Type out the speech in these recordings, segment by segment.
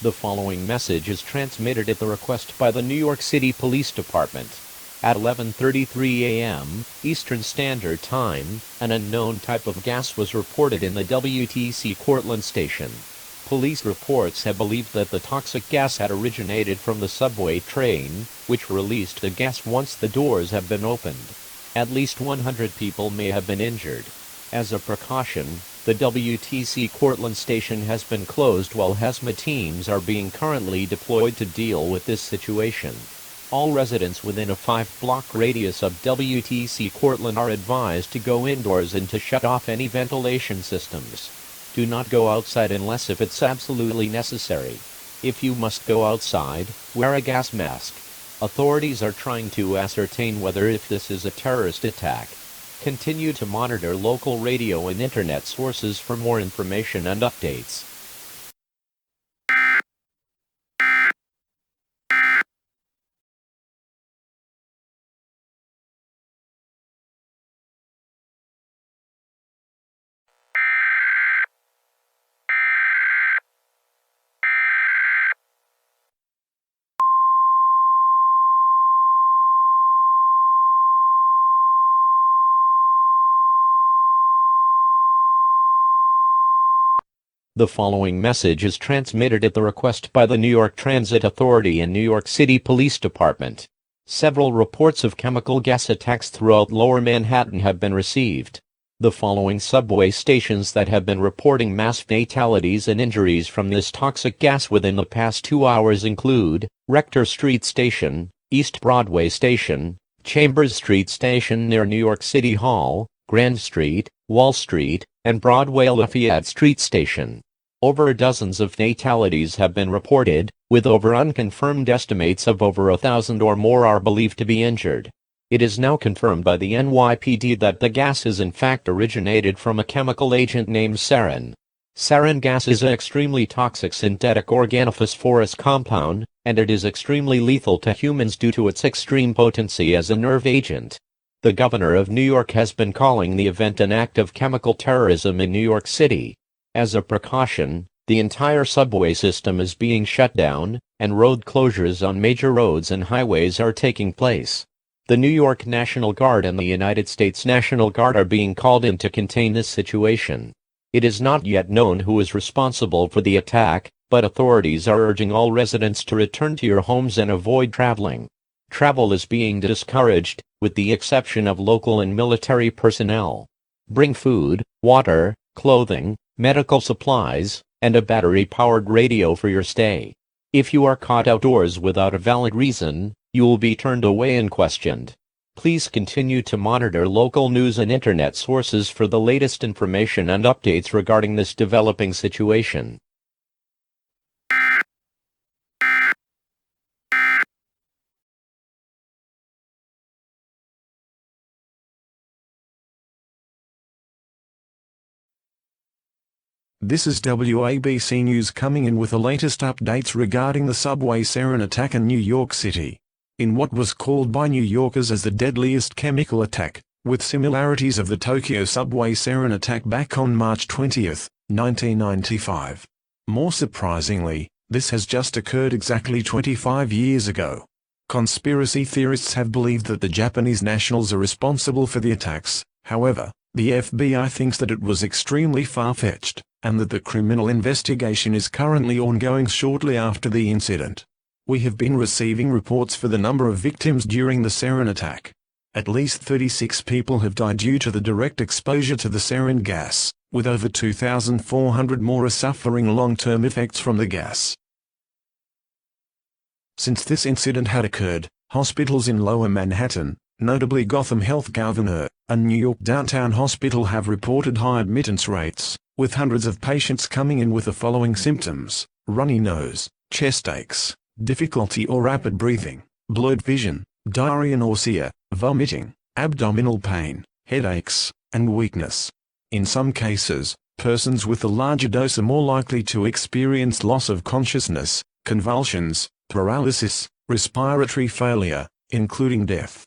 The following message is transmitted at the request by the New York City Police Department. At 11:33 a.m. Eastern Standard Time, an unknown type of gas was reported in the WTC Cortlandt station. Police reports have believed that the toxic gas had originated from the subway train, which released the gas once the doors have been opened. At least 100 people may have been injured. As a precaution, the WTC Cortlandt station has been closed while hazmat teams are being currently deployed to deal with this situation. All residents within a 5-block radius of WTC Cortlandt are advised to go indoors and to shut off any ventilation systems. Do not go outside unless if it's absolutely necessary. If you must go outside, wear a gas mask. Authorities are trying to ascertain whether if this is a terrorist attack. Continue to monitor local radio and internet sources for more information and updates. The following message is transmitted at the request by the New York Transit Authority and New York City Police Department. Several reports of chemical gas attacks throughout Lower Manhattan have been received. The following subway stations that have been reporting mass fatalities and injuries from this toxic gas within the past 2 hours include Rector Street Station, East Broadway Station, Chambers Street Station near New York City Hall, Grand Street, Wall Street, and Broadway Lafayette Street Station. Over dozens of fatalities have been reported, with over unconfirmed estimates of over 1,000 or more are believed to be injured. It is now confirmed by the NYPD that the gas is in fact originated from a chemical agent named sarin. Sarin gas is an extremely toxic synthetic organophosphorus compound, and it is extremely lethal to humans due to its extreme potency as a nerve agent. The governor of New York has been calling the event an act of chemical terrorism in New York City. As a precaution, the entire subway system is being shut down, and road closures on major roads and highways are taking place. The New York National Guard and the United States National Guard are being called in to contain this situation. It is not yet known who is responsible for the attack, but authorities are urging all residents to return to your homes and avoid traveling. Travel is being discouraged, with the exception of local and military personnel. Bring food, water, clothing, medical supplies, and a battery-powered radio for your stay. If you are caught outdoors without a valid reason, you will be turned away and questioned. Please continue to monitor local news and internet sources for the latest information and updates regarding this developing situation. This is WABC News coming in with the latest updates regarding the subway sarin attack in New York City. In what was called by New Yorkers as the deadliest chemical attack, with similarities of the Tokyo subway sarin attack back on March 20, 1995. More surprisingly, this has just occurred exactly 25 years ago. Conspiracy theorists have believed that the Japanese nationals are responsible for the attacks. However, the FBI thinks that it was extremely far-fetched, and that the criminal investigation is currently ongoing shortly after the incident. We have been receiving reports for the number of victims during the sarin attack. At least 36 people have died due to the direct exposure to the sarin gas, with over 2,400 more are suffering long-term effects from the gas. Since this incident had occurred, hospitals in Lower Manhattan, notably Gotham Health Governor, and New York Downtown Hospital have reported high admittance rates, with hundreds of patients coming in with the following symptoms: runny nose, chest aches, difficulty or rapid breathing, blurred vision, diarrhea, nausea, vomiting, abdominal pain, headaches, and weakness. In some cases, persons with a larger dose are more likely to experience loss of consciousness, convulsions, paralysis, respiratory failure, including death.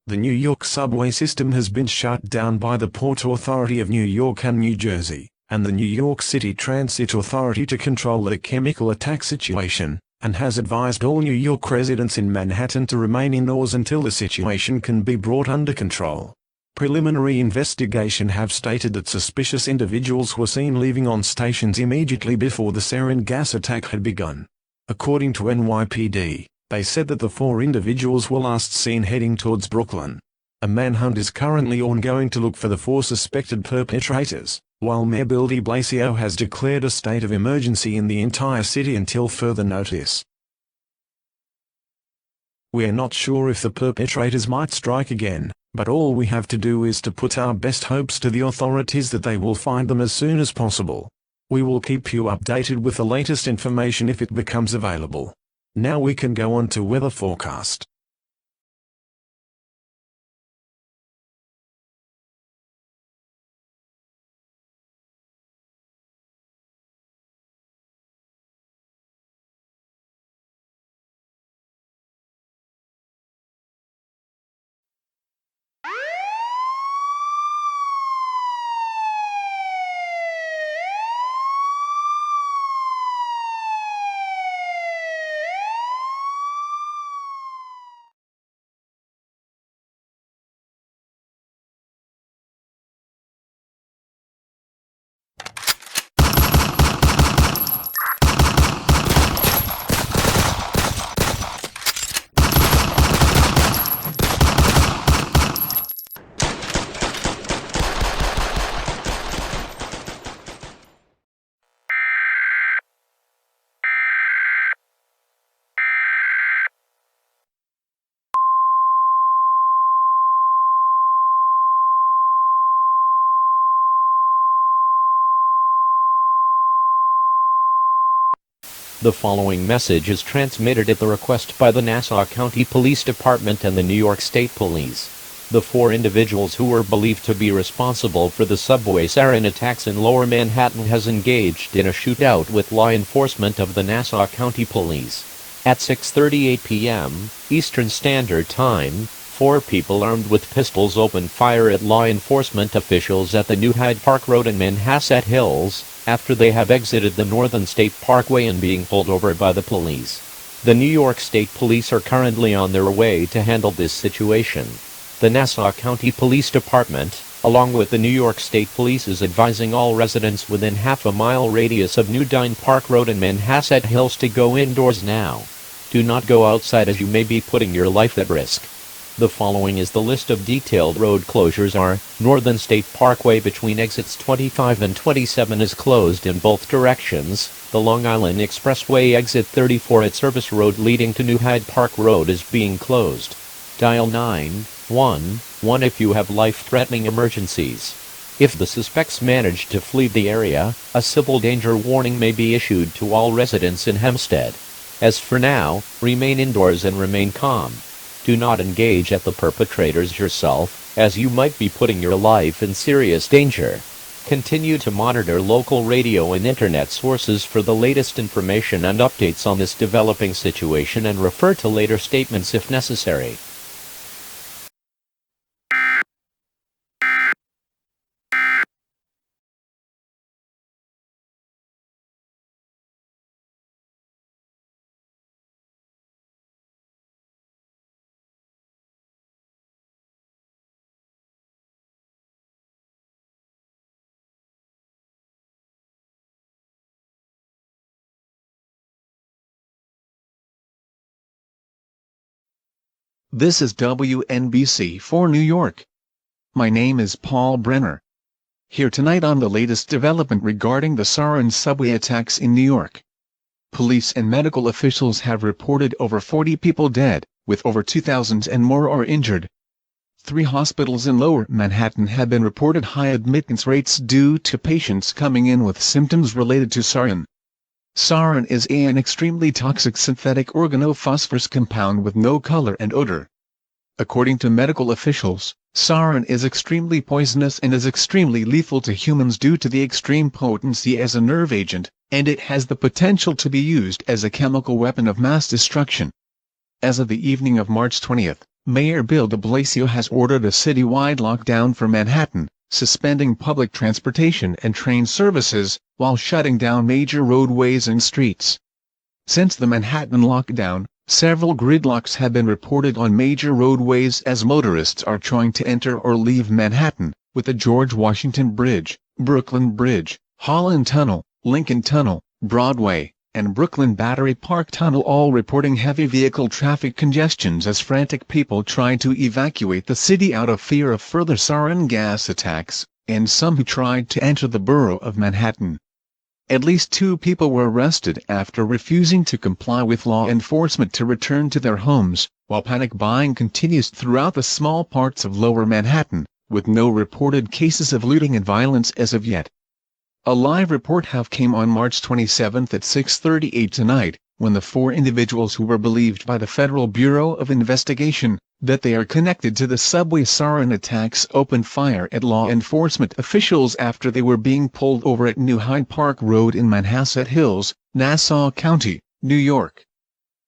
The New York subway system has been shut down by the Port Authority of New York and New Jersey, and the New York City Transit Authority to control the chemical attack situation, and has advised all New York residents in Manhattan to remain indoors until the situation can be brought under control. Preliminary investigation have stated that suspicious individuals were seen leaving on stations immediately before the sarin gas attack had begun. According to NYPD, they said that the 4 individuals were last seen heading towards Brooklyn. A manhunt is currently ongoing to look for the 4 suspected perpetrators, while Mayor Bill de Blasio has declared a state of emergency in the entire city until further notice. We are not sure if the perpetrators might strike again, but all we have to do is to put our best hopes to the authorities that they will find them as soon as possible. We will keep you updated with the latest information if it becomes available. Now we can go on to weather forecast. The following message is transmitted at the request by the Nassau County Police Department and the New York State Police. The 4 individuals who were believed to be responsible for the subway sarin attacks in Lower Manhattan has engaged in a shootout with law enforcement of the Nassau County Police. At 6:38 p.m. Eastern Standard Time, 4 people armed with pistols opened fire at law enforcement officials at the New Hyde Park Road in Manhasset Hills, after they have exited the Northern State Parkway and being pulled over by the police. The New York State Police are currently on their way to handle this situation. The Nassau County Police Department, along with the New York State Police, is advising all residents within half-a-mile radius of New Hyde Park Road and Manhasset Hills to go indoors now. Do not go outside as you may be putting your life at risk. The following is the list of detailed road closures are: Northern State Parkway between exits 25 and 27 is closed in both directions. The Long Island Expressway exit 34 at Service Road leading to New Hyde Park Road is being closed. Dial 911 if you have life-threatening emergencies. If the suspects manage to flee the area, a civil danger warning may be issued to all residents in Hempstead. As for now, remain indoors and remain calm. Do not engage at the perpetrators yourself, as you might be putting your life in serious danger. Continue to monitor local radio and internet sources for the latest information and updates on this developing situation, and refer to later statements if necessary. This is WNBC for New York. My name is Paul Brenner. Here tonight on the latest development regarding the sarin subway attacks in New York. Police and medical officials have reported over 40 people dead, with over 2,000 and more are injured. 3 hospitals in Lower Manhattan have been reported high admittance rates due to patients coming in with symptoms related to sarin. Sarin is an extremely toxic synthetic organophosphorus compound with no color and odor. According to medical officials, sarin is extremely poisonous and is extremely lethal to humans due to the extreme potency as a nerve agent, and it has the potential to be used as a chemical weapon of mass destruction. As of the evening of March 20th, Mayor Bill de Blasio has ordered a citywide lockdown for Manhattan, suspending public transportation and train services, while shutting down major roadways and streets. Since the Manhattan lockdown, several gridlocks have been reported on major roadways as motorists are trying to enter or leave Manhattan, with the George Washington Bridge, Brooklyn Bridge, Holland Tunnel, Lincoln Tunnel, Broadway, and Brooklyn Battery Park Tunnel all reporting heavy vehicle traffic congestions as frantic people try to evacuate the city out of fear of further sarin gas attacks, and some who tried to enter the borough of Manhattan. At least 2 people were arrested after refusing to comply with law enforcement to return to their homes, while panic buying continues throughout the small parts of Lower Manhattan, with no reported cases of looting and violence as of yet. A live report came on March 27 at 6:38 tonight, when the 4 individuals who were believed by the Federal Bureau of Investigation that they are connected to the subway sarin attacks opened fire at law enforcement officials after they were being pulled over at New Hyde Park Road in Manhasset Hills, Nassau County, New York.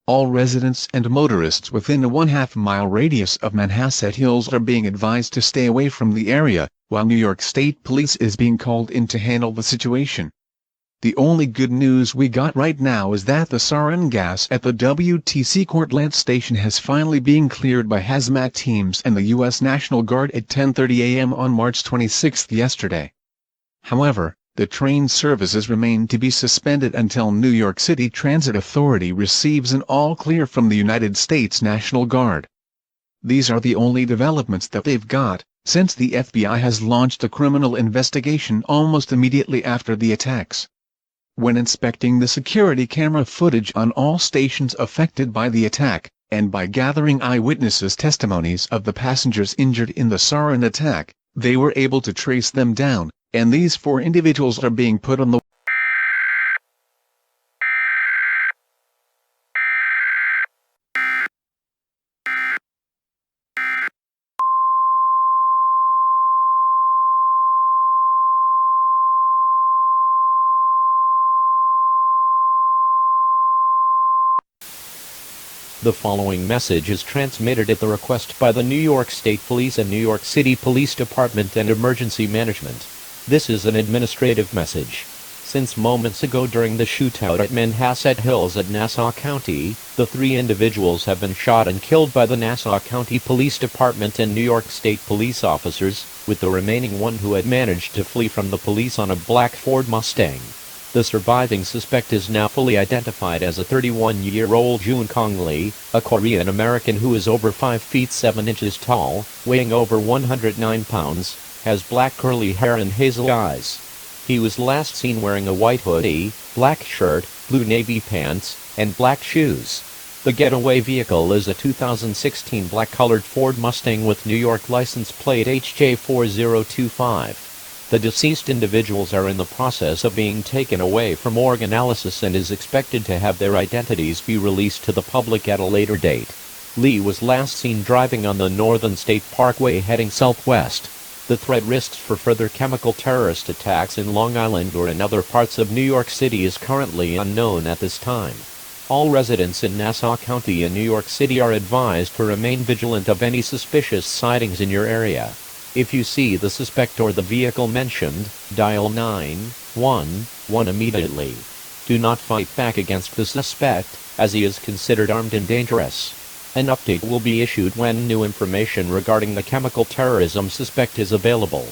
All residents and motorists within a 1/2-mile radius of Manhasset Hills are being advised to stay away from the area, while New York State Police is being called in to handle the situation. The only good news we got right now is that the sarin gas at the WTC Cortlandt station has finally been cleared by hazmat teams and the U.S. National Guard at 10:30 a.m. on March 26 yesterday. However, the train services remain to be suspended until New York City Transit Authority receives an all-clear from the United States National Guard. These are the only developments that they've got, since the FBI has launched a criminal investigation almost immediately after the attacks. When inspecting the security camera footage on all stations affected by the attack, and by gathering eyewitnesses' testimonies of the passengers injured in the sarin attack, they were able to trace them down, and these 4 individuals are being put on the The following message is transmitted at the request by the New York State Police and New York City Police Department and Emergency Management. This is an administrative message. Since moments ago during the shootout at Manhasset Hills at Nassau County, the 3 individuals have been shot and killed by the Nassau County Police Department and New York State police officers, with the remaining one who had managed to flee from the police on a black Ford Mustang. The surviving suspect is now fully identified as a 31-year-old Jun Kong Lee, a Korean-American who is over 5 feet 7 inches tall, weighing over 109 pounds, has black curly hair and hazel eyes. He was last seen wearing a white hoodie, black shirt, blue navy pants, and black shoes. The getaway vehicle is a 2016 black-colored Ford Mustang with New York license plate HJ4025. The deceased individuals are in the process of being taken away for morgue analysis and is expected to have their identities be released to the public at a later date. Lee was last seen driving on the Northern State Parkway heading southwest. The threat risks for further chemical terrorist attacks in Long Island or in other parts of New York City is currently unknown at this time. All residents in Nassau County and New York City are advised to remain vigilant of any suspicious sightings in your area. If you see the suspect or the vehicle mentioned, dial 911 immediately. Do not fight back against the suspect, as he is considered armed and dangerous. An update will be issued when new information regarding the chemical terrorism suspect is available.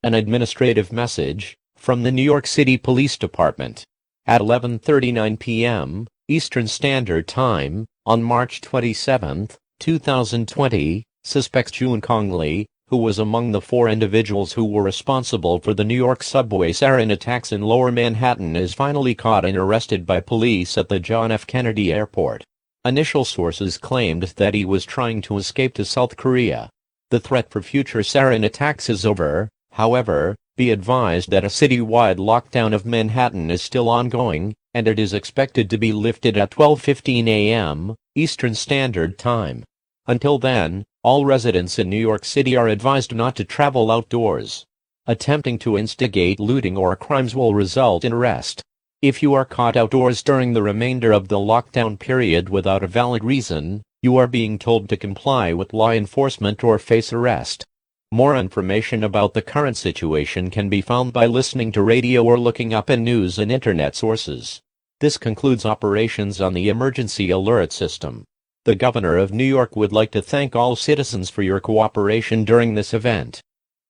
An administrative message from the New York City Police Department. At 11:39 p.m. Eastern Standard Time, on March 27, 2020, suspect Jun Kong Lee, who was among the 4 individuals who were responsible for the New York Subway sarin attacks in Lower Manhattan, is finally caught and arrested by police at the John F. Kennedy Airport. Initial sources claimed that he was trying to escape to South Korea. The threat for future sarin attacks is over, however. Be advised that a citywide lockdown of Manhattan is still ongoing, and it is expected to be lifted at 12:15 a.m. Eastern Standard Time. Until then, all residents in New York City are advised not to travel outdoors. Attempting to instigate looting or crimes will result in arrest. If you are caught outdoors during the remainder of the lockdown period without a valid reason, you are being told to comply with law enforcement or face arrest. More information about the current situation can be found by listening to radio or looking up in news and internet sources. This concludes operations on the emergency alert system. The Governor of New York would like to thank all citizens for your cooperation during this event.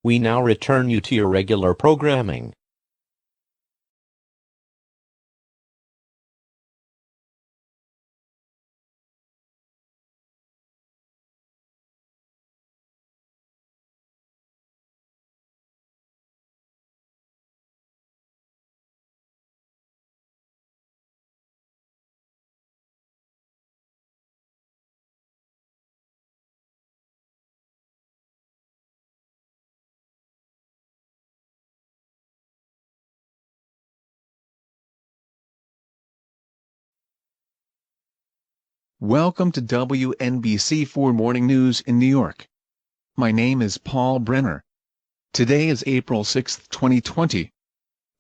We now return you to your regular programming. Welcome to WNBC4 Morning News in New York. My name is Paul Brenner. Today is April 6, 2020.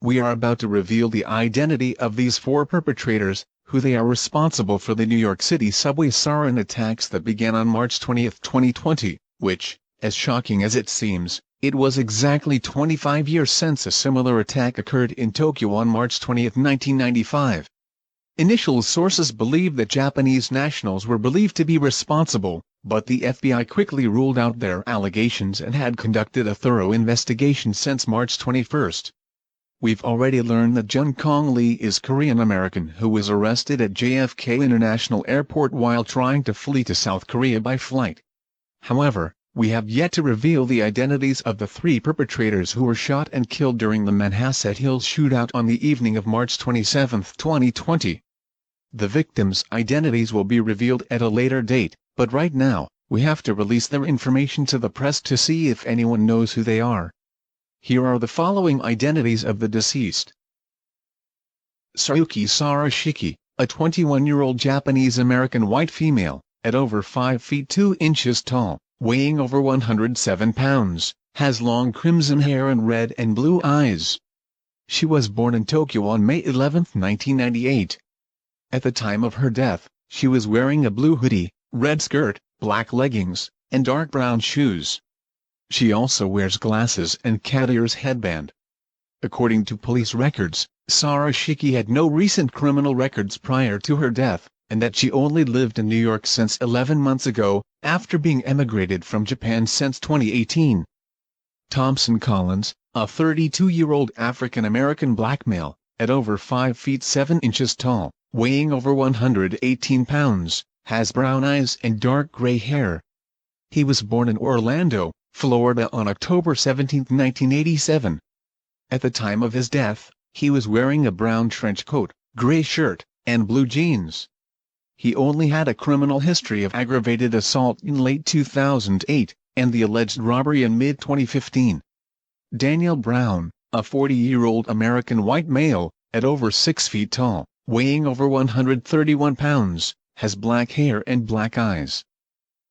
We are about to reveal the identity of these 4 perpetrators, who they are responsible for the New York City subway sarin attacks that began on March 20, 2020, which, as shocking as it seems, it was exactly 25 years since a similar attack occurred in Tokyo on March 20, 1995. Initial sources believe that Japanese nationals were believed to be responsible, but the FBI quickly ruled out their allegations and had conducted a thorough investigation since March 21. We've already learned that Jun Kong Lee is Korean-American who was arrested at JFK International Airport while trying to flee to South Korea by flight. However, we have yet to reveal the identities of the 3 perpetrators who were shot and killed during the Manhasset Hills shootout on the evening of March 27, 2020. The victims' identities will be revealed at a later date, but right now, we have to release their information to the press to see if anyone knows who they are. Here are the following identities of the deceased. Sayuki Sarashiki, a 21-year-old Japanese-American white female, at over 5 feet 2 inches tall, weighing over 107 pounds, has long crimson hair and red and blue eyes. She was born in Tokyo on May 11, 1998. At the time of her death, she was wearing a blue hoodie, red skirt, black leggings, and dark brown shoes. She also wears glasses and cat ears headband. According to police records, Sarashiki had no recent criminal records prior to her death, and that she only lived in New York since 11 months ago, after being emigrated from Japan since 2018. Thompson Collins, a 32-year-old African-American black male, at over 5 feet 7 inches tall, weighing over 118 pounds, has brown eyes and dark gray hair. He was born in Orlando, Florida on October 17, 1987. At the time of his death, he was wearing a brown trench coat, gray shirt, and blue jeans. He only had a criminal history of aggravated assault in late 2008, and the alleged robbery in mid-2015. Daniel Brown, a 40-year-old American white male, at over 6 feet tall, weighing over 131 pounds, has black hair and black eyes.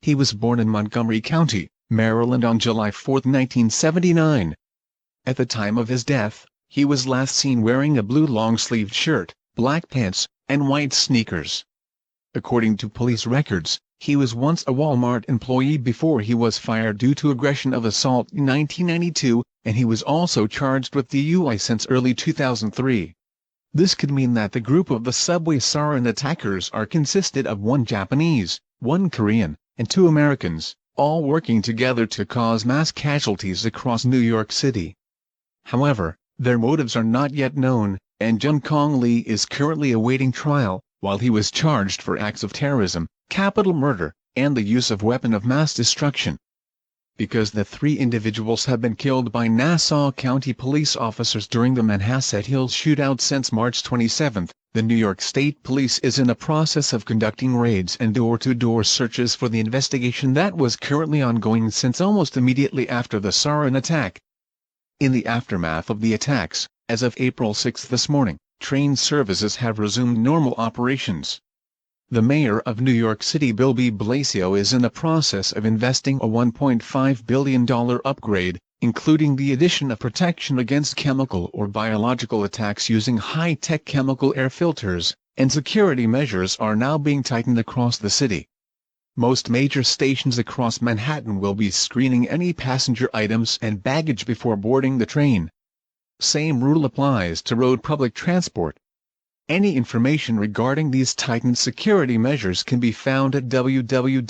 He was born in Montgomery County, Maryland on July 4, 1979. At the time of his death, he was last seen wearing a blue long-sleeved shirt, black pants, and white sneakers. According to police records, he was once a Walmart employee before he was fired due to aggression of assault in 1992, and he was also charged with DUI since early 2003. This could mean that the group of the subway sarin attackers are consisted of 1 Japanese, 1 Korean, and 2 Americans, all working together to cause mass casualties across New York City. However, their motives are not yet known, and Jun Kong Lee is currently awaiting trial, while he was charged for acts of terrorism, capital murder, and the use of weapon of mass destruction. Because the 3 individuals have been killed by Nassau County police officers during the Manhasset Hills shootout since March 27, The New York State Police is in the process of conducting raids and door-to-door searches for the investigation that was currently ongoing since almost immediately after the sarin attack. In the aftermath of the attacks, as of April 6 this morning, train services have resumed normal operations. The mayor of New York City, Bill de Blasio, is in the process of investing a $1.5 billion upgrade, including the addition of protection against chemical or biological attacks using high-tech chemical air filters, and security measures are now being tightened across the city. Most major stations across Manhattan will be screening any passenger items and baggage before boarding the train. Same rule applies to road public transport. Any information regarding these tightened security measures can be found at www.mta.info.